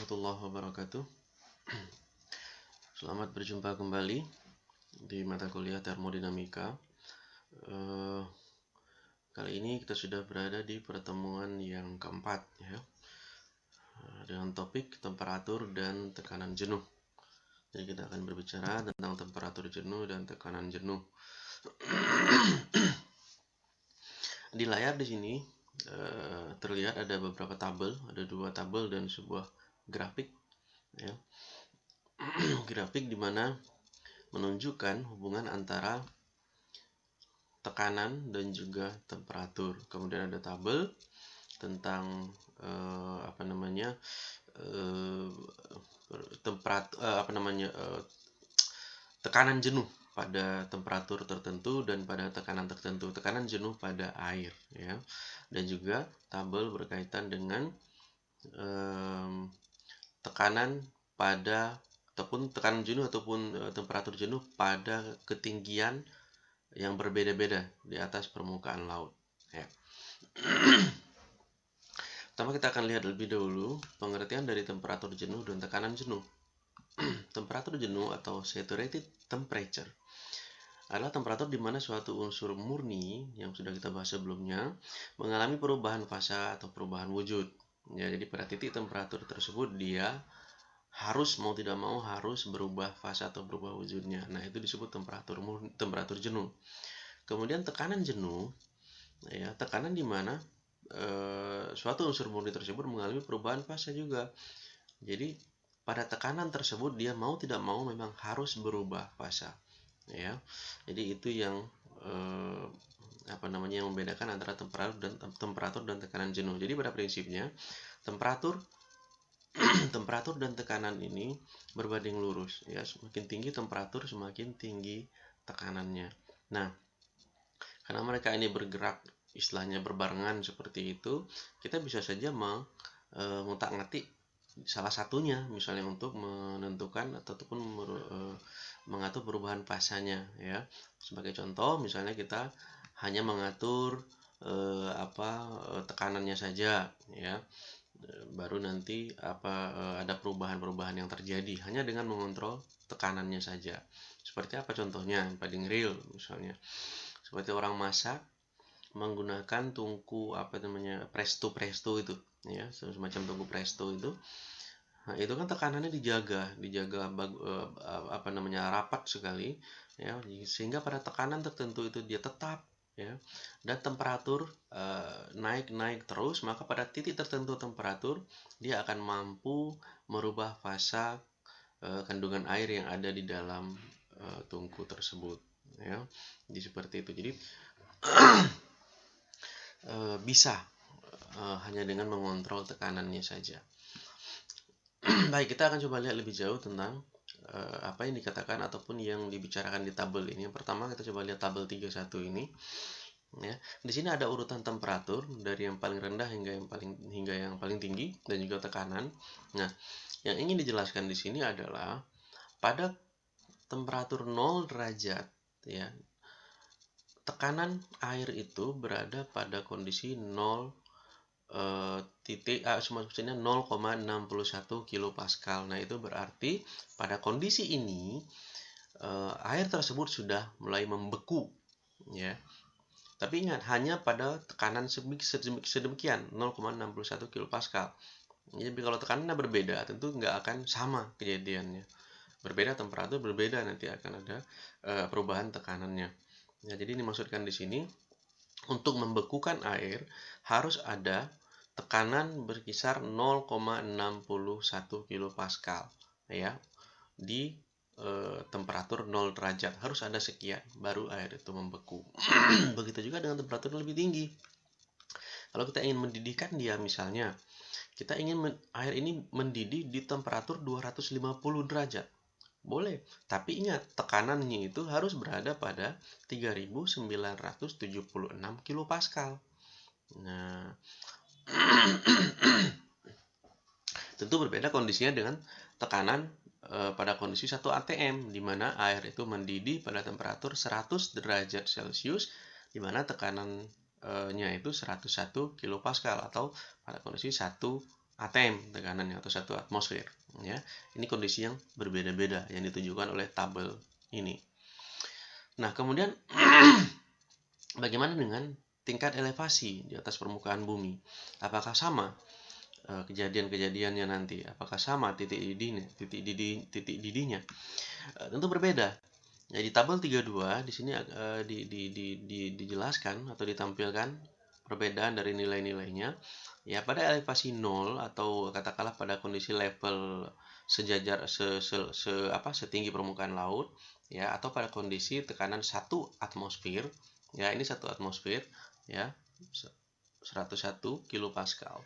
warahmatullahi wabarakatuh. Selamat berjumpa kembali di mata kuliah termodinamika. Kali ini kita sudah berada di pertemuan yang keempat ya, dengan topik temperatur dan tekanan jenuh. Jadi kita akan berbicara tentang temperatur jenuh dan tekanan jenuh. Di layar di sini terlihat ada beberapa tabel, ada dua tabel dan sebuah grafik ya. Grafik di mana menunjukkan hubungan antara tekanan dan juga temperatur. Kemudian ada tabel tentang tekanan jenuh pada temperatur tertentu dan pada tekanan tertentu, tekanan jenuh pada air ya. Dan juga tabel berkaitan dengan tekanan pada ataupun tekanan jenuh ataupun temperatur jenuh pada ketinggian yang berbeda-beda di atas permukaan laut ya. Pertama kita akan lihat lebih dahulu pengertian dari temperatur jenuh dan tekanan jenuh. Temperatur jenuh atau saturated temperature adalah temperatur di mana suatu unsur murni yang sudah kita bahas sebelumnya mengalami perubahan fase atau perubahan wujud. Ya, jadi pada titik temperatur tersebut dia harus mau tidak mau harus berubah fase atau berubah wujudnya. Nah, itu disebut temperatur jenuh. Kemudian tekanan jenuh ya, tekanan di mana suatu unsur murni tersebut mengalami perubahan fase juga. Jadi pada tekanan tersebut dia mau tidak mau memang harus berubah fase ya. Jadi itu yang yang membedakan antara temperatur dan tekanan jenuh. Jadi pada prinsipnya temperatur dan tekanan ini berbanding lurus ya, semakin tinggi temperatur semakin tinggi tekanannya. Nah, karena mereka ini bergerak istilahnya berbarengan seperti itu, kita bisa saja mengutak-ngatik salah satunya, misalnya untuk menentukan ataupun mengatur perubahan fasanya ya. Sebagai contoh, misalnya kita hanya mengatur tekanannya saja ya, baru nanti ada perubahan-perubahan yang terjadi hanya dengan mengontrol tekanannya saja. Seperti apa contohnya? Paling real misalnya, seperti orang masak menggunakan tungku presto itu ya, semacam tungku presto itu. Nah, itu kan tekanannya dijaga rapat sekali ya, sehingga pada tekanan tertentu itu dia tetap ya, dan temperatur naik terus, maka pada titik tertentu temperatur dia akan mampu merubah fasa kandungan air yang ada di dalam tungku tersebut ya. Jadi seperti itu. Jadi bisa hanya dengan mengontrol tekanannya saja. Baik, kita akan coba lihat lebih jauh tentang apa yang dikatakan ataupun yang dibicarakan di tabel ini. Yang pertama kita coba lihat tabel 31 ini. Ya, di sini ada urutan temperatur dari yang paling rendah hingga yang paling tinggi dan juga tekanan. Nah, yang ingin dijelaskan di sini adalah pada temperatur 0 derajat ya, tekanan air itu berada pada kondisi 0,61 kilopascal. Nah, itu berarti pada kondisi ini air tersebut sudah mulai membeku ya. Tapi ingat, hanya pada tekanan sedemikian 0,61 kilopascal. Jadi kalau tekanannya berbeda tentu nggak akan sama kejadiannya. Berbeda temperatur, berbeda nanti akan ada perubahan tekanannya. Ya, jadi dimaksudkan di sini untuk membekukan air harus ada tekanan berkisar 0,61 kilopascal ya, di temperatur 0 derajat harus ada sekian baru air itu membeku. Begitu juga dengan temperatur yang lebih tinggi. Kalau kita ingin mendidihkan dia, misalnya kita ingin air ini mendidih di temperatur 250 derajat, boleh, tapi ingat tekanannya itu harus berada pada 3976 kilopascal. Nah, tentu berbeda kondisinya dengan tekanan pada kondisi 1 atm, di mana air itu mendidih pada temperatur 100 derajat Celcius, di mana tekanannya itu 101 kilopascal, atau pada kondisi 1 atm tekanannya atau 1 atmosfer ya. Ini kondisi yang berbeda-beda yang ditunjukkan oleh tabel ini. Nah, kemudian bagaimana dengan tingkat elevasi di atas permukaan bumi? Apakah sama kejadian-kejadiannya nanti? Apakah sama titik didihnya? Tentu berbeda. Jadi tabel 32 di sini dijelaskan atau ditampilkan perbedaan dari nilai-nilainya. Ya, pada elevasi 0 atau katakanlah pada kondisi level sejajar setinggi permukaan laut ya, atau pada kondisi tekanan 1 atmosfer ya, ini 1 atmosfer ya, 101 kilopascal.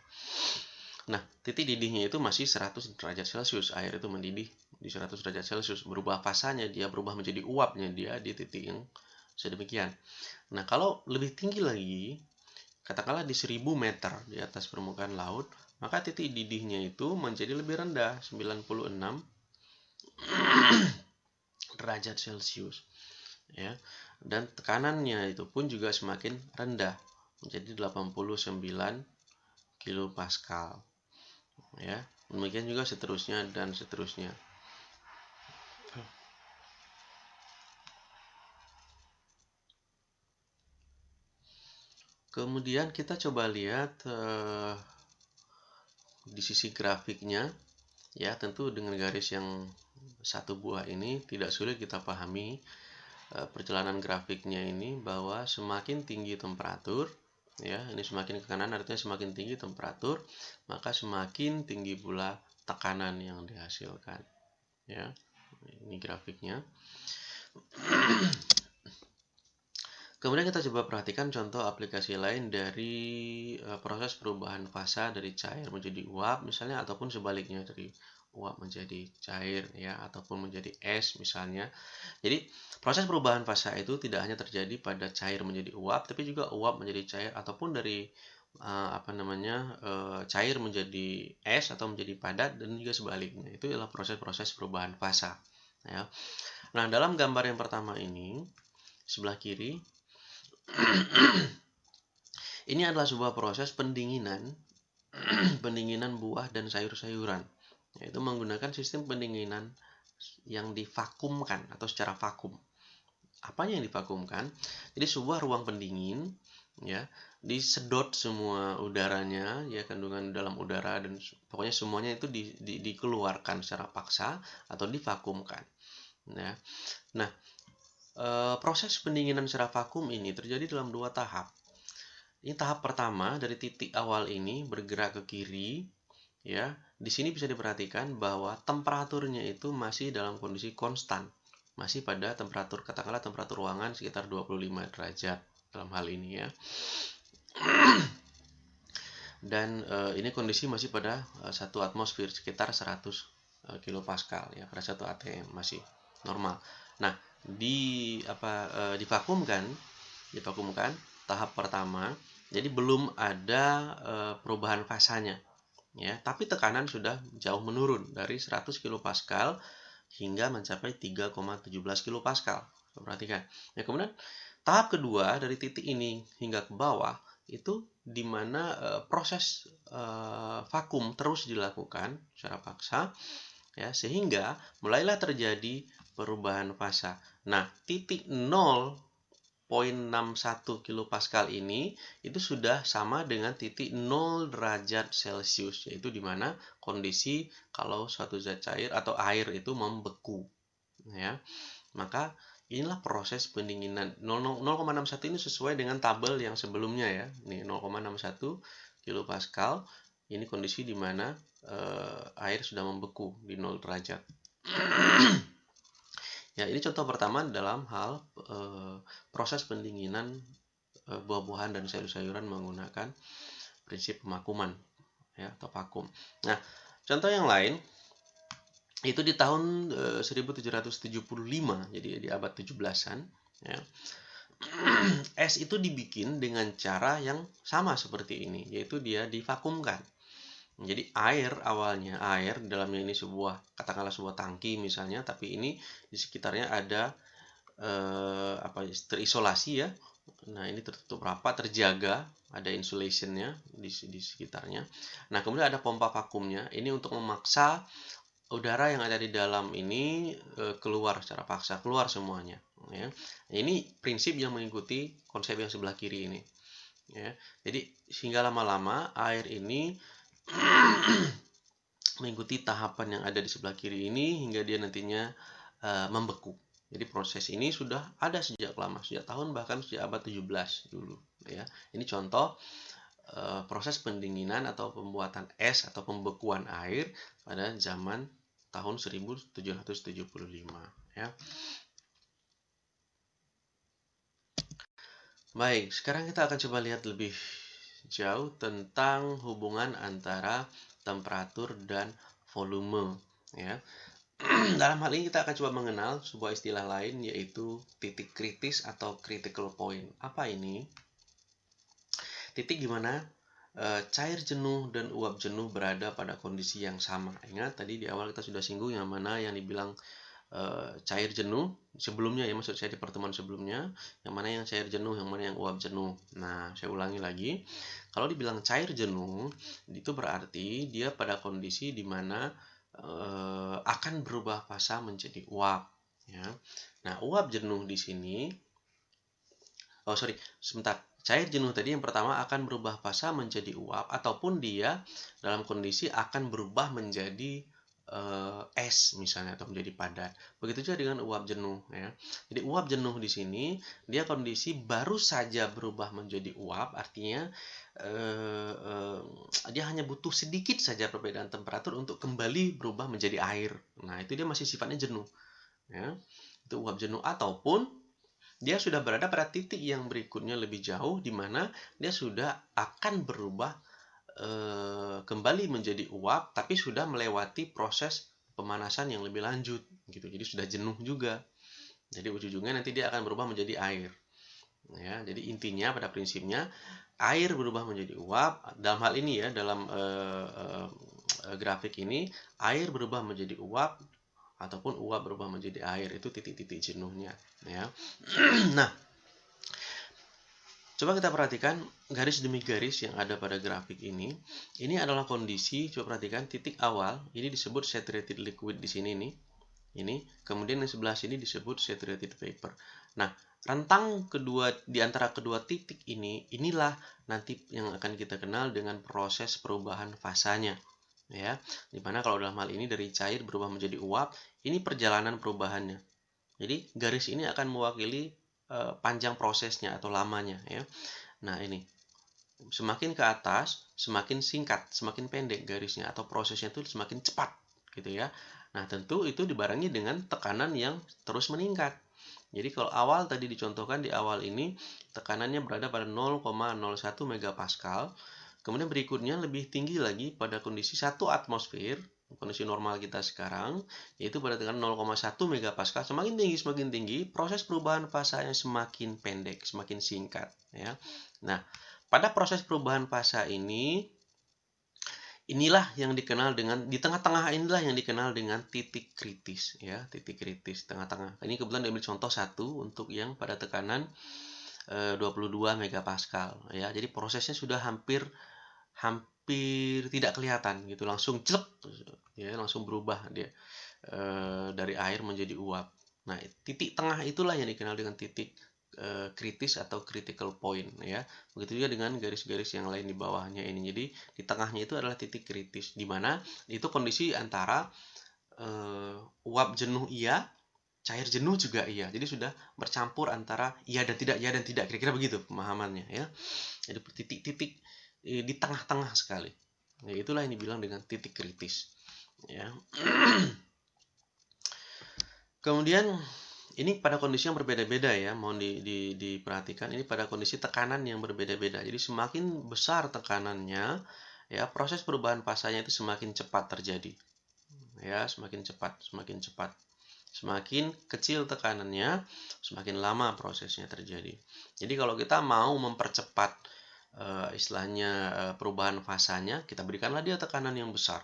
Nah, titik didihnya itu masih 100 derajat Celcius. Air itu mendidih di 100 derajat Celcius. Berubah fasanya, dia berubah menjadi uapnya dia di titik yang sedemikian. Nah, kalau lebih tinggi lagi, katakanlah di 1000 meter di atas permukaan laut, maka titik didihnya itu menjadi lebih rendah, 96 derajat Celcius. Ya. Dan tekanannya itu pun juga semakin rendah, menjadi 89 kilopascal. Ya, demikian juga seterusnya dan seterusnya. Kemudian kita coba lihat di sisi grafiknya ya, tentu dengan garis yang satu buah ini tidak sulit kita pahami perjalanan grafiknya ini, bahwa semakin tinggi temperatur ya, ini semakin ke kanan artinya semakin tinggi temperatur, maka semakin tinggi pula tekanan yang dihasilkan ya. Ini grafiknya. Kemudian kita coba perhatikan contoh aplikasi lain dari proses perubahan fasa dari cair menjadi uap misalnya, ataupun sebaliknya dari uap menjadi cair ya, ataupun menjadi es misalnya. Jadi proses perubahan fasa itu tidak hanya terjadi pada cair menjadi uap, tapi juga uap menjadi cair, ataupun dari cair menjadi es atau menjadi padat, dan juga sebaliknya. Itu adalah proses-proses perubahan fasa ya. Nah, dalam gambar yang pertama ini sebelah kiri ini adalah sebuah proses pendinginan pendinginan buah dan sayur-sayuran, yaitu menggunakan sistem pendinginan yang divakumkan atau secara vakum. Apanya yang divakumkan? Jadi sebuah ruang pendingin ya, disedot semua udaranya ya, kandungan dalam udara, dan pokoknya semuanya itu dikeluarkan secara paksa atau divakumkan ya. Nah, proses pendinginan secara vakum ini terjadi dalam 2 tahap. Ini tahap pertama, dari titik awal ini bergerak ke kiri ya. Di sini bisa diperhatikan bahwa temperaturnya itu masih dalam kondisi konstan. Masih pada temperatur, katakanlah temperatur ruangan sekitar 25 derajat dalam hal ini ya. Dan ini kondisi masih pada 1 atmosfer sekitar 100 kilopascal ya, pada 1 atm masih normal. Nah, divakumkan tahap pertama, jadi belum ada perubahan fasanya ya, tapi tekanan sudah jauh menurun dari 100 kilopascal hingga mencapai 3,17 kilopascal. Perhatikan. Ya, kemudian tahap kedua dari titik ini hingga ke bawah itu di mana proses vakum terus dilakukan secara paksa ya, sehingga mulailah terjadi perubahan fasa. Nah, titik 0,61 kilopascal ini itu sudah sama dengan titik 0 derajat Celcius, yaitu di mana kondisi kalau suatu zat cair atau air itu membeku ya. Maka inilah proses pendinginan. 0,61 ini sesuai dengan tabel yang sebelumnya ya. Ini 0,61 kilopascal. Ini kondisi di mana air sudah membeku di 0 derajat. Ya, ini contoh pertama dalam hal proses pendinginan buah-buahan dan sayur-sayuran menggunakan prinsip pemakuman ya, atau vakum. Nah, contoh yang lain itu di tahun 1775, jadi di abad 17-an ya. Es itu dibikin dengan cara yang sama seperti ini, yaitu dia divakumkan. Jadi air dalamnya ini katakanlah sebuah tangki misalnya, tapi ini di sekitarnya ada terisolasi ya, Nah, ini tertutup rapat, terjaga, ada insulationnya di sekitarnya. Nah, kemudian ada pompa vakumnya. Ini untuk memaksa udara yang ada di dalam ini keluar secara paksa, keluar semuanya. Ya. Ini prinsip yang mengikuti konsep yang sebelah kiri ini. Ya. Jadi sehingga lama-lama air ini mengikuti tahapan yang ada di sebelah kiri ini hingga dia nantinya membeku. Jadi proses ini sudah ada sejak lama, sejak tahun bahkan sejak abad 17 dulu. Ya. Ini contoh proses pendinginan atau pembuatan es atau pembekuan air pada zaman tahun 1775. Ya. Baik, sekarang kita akan coba lihat lebih jauh tentang hubungan antara temperatur dan volume. Ya. Dalam hal ini kita akan coba mengenal sebuah istilah lain yaitu titik kritis atau critical point. Apa ini? Titik di mana cair jenuh dan uap jenuh berada pada kondisi yang sama. Ingat tadi di awal kita sudah singgung yang mana yang dibilang cair jenuh sebelumnya ya, maksud saya di pertemuan sebelumnya, yang mana yang cair jenuh, yang mana yang uap jenuh. Nah, saya ulangi lagi. Kalau dibilang cair jenuh, itu berarti dia pada kondisi di mana akan berubah fasa menjadi uap. Ya. Nah, uap jenuh di sini, sebentar. Cair jenuh tadi yang pertama akan berubah fasa menjadi uap, ataupun dia dalam kondisi akan berubah menjadi es misalnya atau menjadi padat. Begitu juga dengan uap jenuh ya. Jadi uap jenuh di sini dia kondisi baru saja berubah menjadi uap, artinya dia hanya butuh sedikit saja perbedaan temperatur untuk kembali berubah menjadi air. Nah, itu dia masih sifatnya jenuh ya. Itu uap jenuh, ataupun dia sudah berada pada titik yang berikutnya lebih jauh di mana dia sudah akan berubah kembali menjadi uap tapi sudah melewati proses pemanasan yang lebih lanjut gitu. Jadi sudah jenuh juga. Jadi ujung-ujungnya nanti dia akan berubah menjadi air. Ya, jadi intinya pada prinsipnya air berubah menjadi uap. Dalam hal ini ya, dalam grafik ini air berubah menjadi uap ataupun uap berubah menjadi air, itu titik-titik jenuhnya ya. Nah, coba kita perhatikan garis demi garis yang ada pada grafik ini. Ini adalah kondisi, coba perhatikan titik awal, ini disebut saturated liquid di sini nih. Ini, kemudian yang sebelah sini disebut saturated vapor. Nah, rentang kedua di antara kedua titik ini, inilah nanti yang akan kita kenal dengan proses perubahan fasanya. Ya, dimana kalau dalam hal ini dari cair berubah menjadi uap, ini perjalanan perubahannya. Jadi garis ini akan mewakili panjang prosesnya atau lamanya ya. Nah, ini semakin ke atas semakin singkat, semakin pendek garisnya atau prosesnya itu semakin cepat gitu ya. Nah, tentu itu dibarengi dengan tekanan yang terus meningkat. Jadi kalau awal tadi dicontohkan di awal ini tekanannya berada pada 0,01 megapascal. Kemudian berikutnya lebih tinggi lagi pada kondisi 1 atmosfer, kondisi normal kita sekarang, yaitu pada tekanan 0,1 megapascal. Semakin tinggi, proses perubahan fasanya semakin pendek, semakin singkat. Ya. Nah, pada proses perubahan fasa ini, inilah yang dikenal dengan, di tengah-tengah inilah yang dikenal dengan titik kritis. Ya, titik kritis, tengah-tengah. Ini kebetulan diambil contoh satu untuk yang pada tekanan 22 megapascal. Ya, jadi prosesnya sudah hampir tidak kelihatan gitu, langsung celep ya, langsung berubah dia dari air menjadi uap. Nah, titik tengah itulah yang dikenal dengan titik kritis atau critical point ya. Begitu juga dengan garis-garis yang lain di bawahnya ini. Jadi di tengahnya itu adalah titik kritis di mana itu kondisi antara uap jenuh iya, cair jenuh juga iya. Jadi sudah bercampur antara iya dan tidak, iya dan tidak. Kira-kira begitu pemahamannya ya. Jadi titik-titik di tengah-tengah sekali. Ya, itulah yang dibilang dengan titik kritis. Ya. Kemudian ini pada kondisi yang berbeda-beda ya, mohon diperhatikan. Ini pada kondisi tekanan yang berbeda-beda. Jadi semakin besar tekanannya, ya proses perubahan fasanya itu semakin cepat terjadi. Ya, semakin cepat, semakin cepat. Semakin kecil tekanannya, semakin lama prosesnya terjadi. Jadi kalau kita mau mempercepat istilahnya perubahan fasanya, kita berikanlah dia tekanan yang besar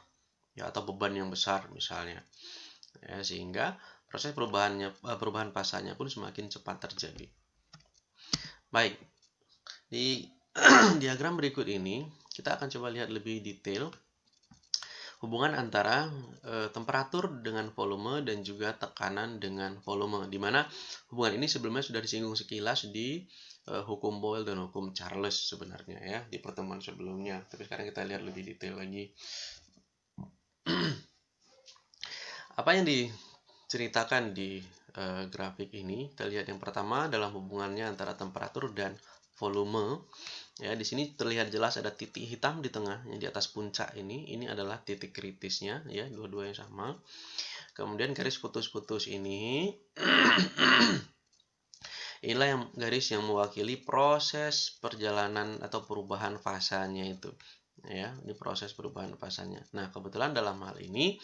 ya, atau beban yang besar misalnya ya, sehingga proses perubahan fasanya pun semakin cepat terjadi. Baik, Di diagram berikut ini kita akan coba lihat lebih detail hubungan antara temperatur dengan volume dan juga tekanan dengan volume, di mana hubungan ini sebelumnya sudah disinggung sekilas di hukum Boyle dan hukum Charles sebenarnya ya di pertemuan sebelumnya. Tapi sekarang kita lihat lebih detail lagi. Apa yang diceritakan di grafik ini, kita lihat yang pertama dalam hubungannya antara temperatur dan volume. Ya, di sini terlihat jelas ada titik hitam di tengah yang di atas puncak ini adalah titik kritisnya ya, dua-duanya sama. Kemudian garis putus-putus ini inilah yang garis yang mewakili proses perjalanan atau perubahan fasanya itu. Ya, ini proses perubahan fasanya. Nah, kebetulan dalam hal ini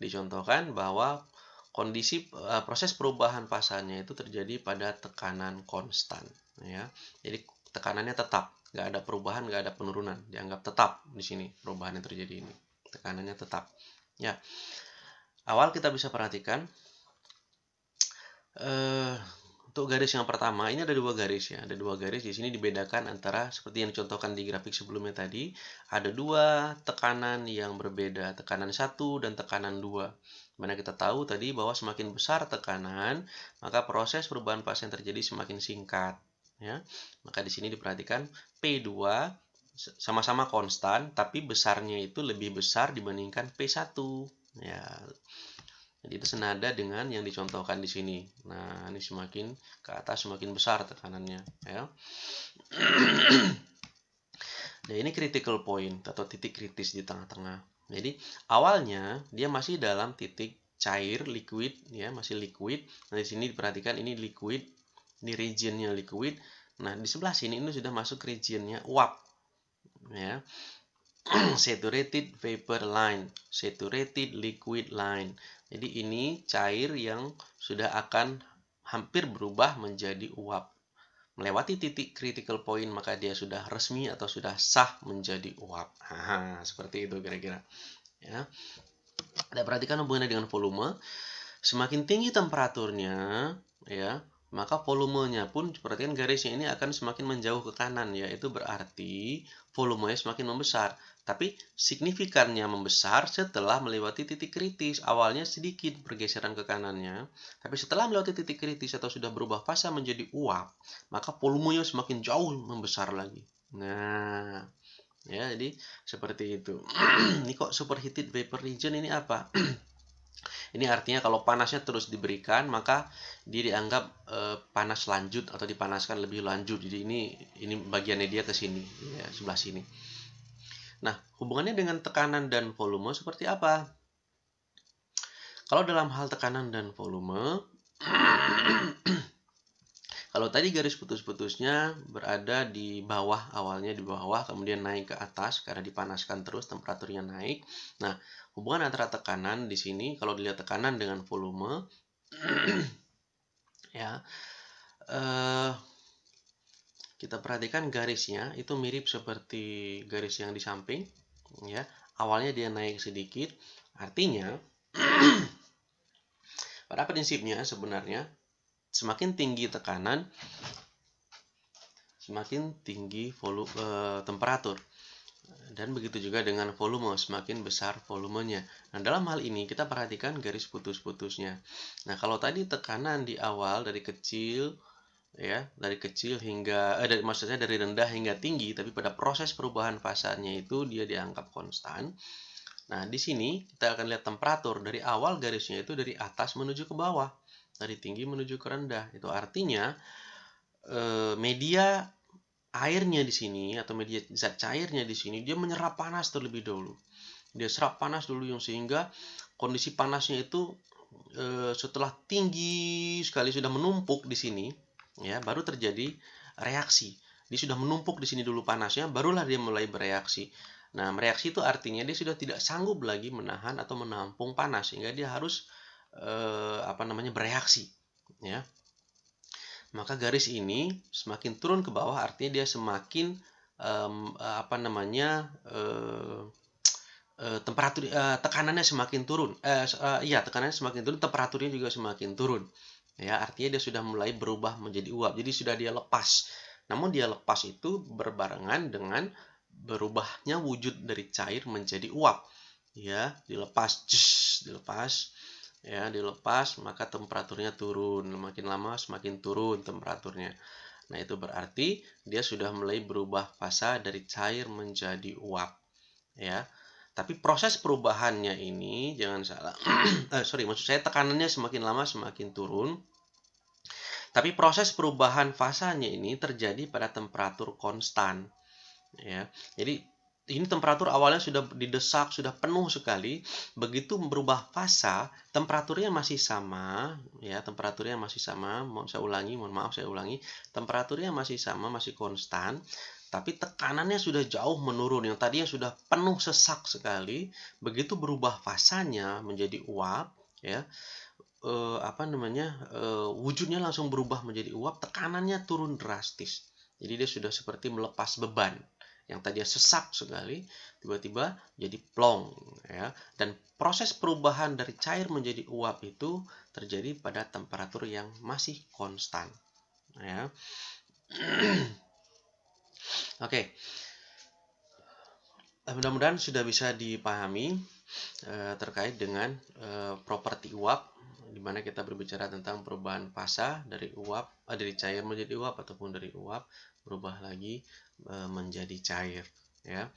dicontohkan bahwa kondisi proses perubahan fasanya itu terjadi pada tekanan konstan ya. Jadi tekanannya tetap, nggak ada perubahan, nggak ada penurunan, dianggap tetap di sini perubahan yang terjadi ini, tekanannya tetap ya. Awal kita bisa perhatikan untuk garis yang pertama ini ada dua garis ya, ada dua garis di sini dibedakan antara seperti yang dicontohkan di grafik sebelumnya tadi, ada dua tekanan yang berbeda, tekanan 1 dan tekanan 2. Mana kita tahu tadi bahwa semakin besar tekanan, maka proses perubahan fase yang terjadi semakin singkat ya. Maka di sini diperhatikan P2 sama-sama konstan tapi besarnya itu lebih besar dibandingkan P1 ya. Jadi itu senada dengan yang dicontohkan di sini. Nah, ini semakin ke atas semakin besar tekanannya ya. Nah, ini critical point atau titik kritis di tengah-tengah. Jadi, awalnya dia masih dalam titik cair, liquid ya, masih liquid. Nah, di sini diperhatikan ini liquid, ini regionnya liquid. Nah, di sebelah sini ini sudah masuk regionnya uap ya. Saturated vapor line, saturated liquid line. Jadi ini cair yang sudah akan hampir berubah menjadi uap. Melewati titik critical point maka dia sudah resmi atau sudah sah menjadi uap. Seperti itu kira-kira. Ya. Kita perhatikan hubungannya dengan volume. Semakin tinggi temperaturnya, ya, maka volumenya pun perhatikan garisnya ini akan semakin menjauh ke kanan ya, itu berarti volumenya semakin membesar. Tapi signifikannya membesar setelah melewati titik kritis. Awalnya sedikit pergeseran ke kanannya, tapi setelah melewati titik kritis atau sudah berubah fase menjadi uap, maka volumenya semakin jauh membesar lagi. Nah, ya jadi seperti itu. Ini kok superheated vapor region ini apa? Ini artinya kalau panasnya terus diberikan maka dia dianggap panas lanjut atau dipanaskan lebih lanjut. Jadi ini bagiannya dia ke sini ya, sebelah sini. Nah, hubungannya dengan tekanan dan volume seperti apa? Kalau dalam hal tekanan dan volume kalau tadi garis putus-putusnya berada di bawah, awalnya di bawah, kemudian naik ke atas karena dipanaskan terus, temperaturnya naik. Nah, hubungan antara tekanan di sini, kalau dilihat tekanan dengan volume, ya, kita perhatikan garisnya itu mirip seperti garis yang di samping, ya. Awalnya dia naik sedikit, artinya pada prinsipnya sebenarnya semakin tinggi tekanan, semakin tinggi temperatur. Dan begitu juga dengan volume, semakin besar volumenya. Nah, dalam hal ini kita perhatikan garis putus-putusnya. Nah, kalau tadi tekanan di awal dari kecil ya, dari kecil hingga maksudnya dari rendah hingga tinggi, tapi pada proses perubahan fasanya itu dia dianggap konstan. Nah, di sini kita akan lihat temperatur dari awal garisnya itu dari atas menuju ke bawah, dari tinggi menuju ke rendah. Itu artinya media airnya di sini atau media zat cairnya di sini dia menyerap panas terlebih dahulu. Dia serap panas dulu yang sehingga kondisi panasnya itu setelah tinggi sekali sudah menumpuk di sini ya, baru terjadi reaksi. Dia sudah menumpuk di sini dulu panasnya, barulah dia mulai bereaksi. Nah, mereaksi itu artinya dia sudah tidak sanggup lagi menahan atau menampung panas sehingga dia harus bereaksi ya. Maka garis ini semakin turun ke bawah artinya dia semakin temperatur tekanannya semakin turun. Tekanannya semakin turun, temperaturnya juga semakin turun. Ya, artinya dia sudah mulai berubah menjadi uap. Jadi sudah dia lepas Namun dia lepas itu berbarengan dengan berubahnya wujud dari cair menjadi uap. Ya, dilepas, dilepas, maka temperaturnya turun. Makin lama semakin turun temperaturnya. Nah, itu berarti dia sudah mulai berubah fasa dari cair menjadi uap. Ya. Tapi proses perubahannya ini jangan salah. Maksud saya tekanannya semakin lama semakin turun. Tapi proses perubahan fasanya ini terjadi pada temperatur konstan. Ya. Jadi ini temperatur awalnya sudah didesak, sudah penuh sekali. Begitu berubah fasa, temperaturnya masih sama, ya, temperaturnya masih sama. Mohon maaf saya ulangi. Temperaturnya masih sama, masih konstan, tapi tekanannya sudah jauh menurun. Yang tadinya sudah penuh sesak sekali, begitu berubah fasanya menjadi uap, ya. Wujudnya langsung berubah menjadi uap, tekanannya turun drastis. Jadi dia sudah seperti melepas beban. Yang tadinya sesak sekali, tiba-tiba jadi plong, ya. Dan proses perubahan dari cair menjadi uap itu terjadi pada temperatur yang masih konstan, ya. Oke. Mudah-mudahan sudah bisa dipahami terkait dengan properti uap, di mana kita berbicara tentang perubahan fasa dari uap, dari cair menjadi uap ataupun dari uap berubah lagi menjadi cair, ya.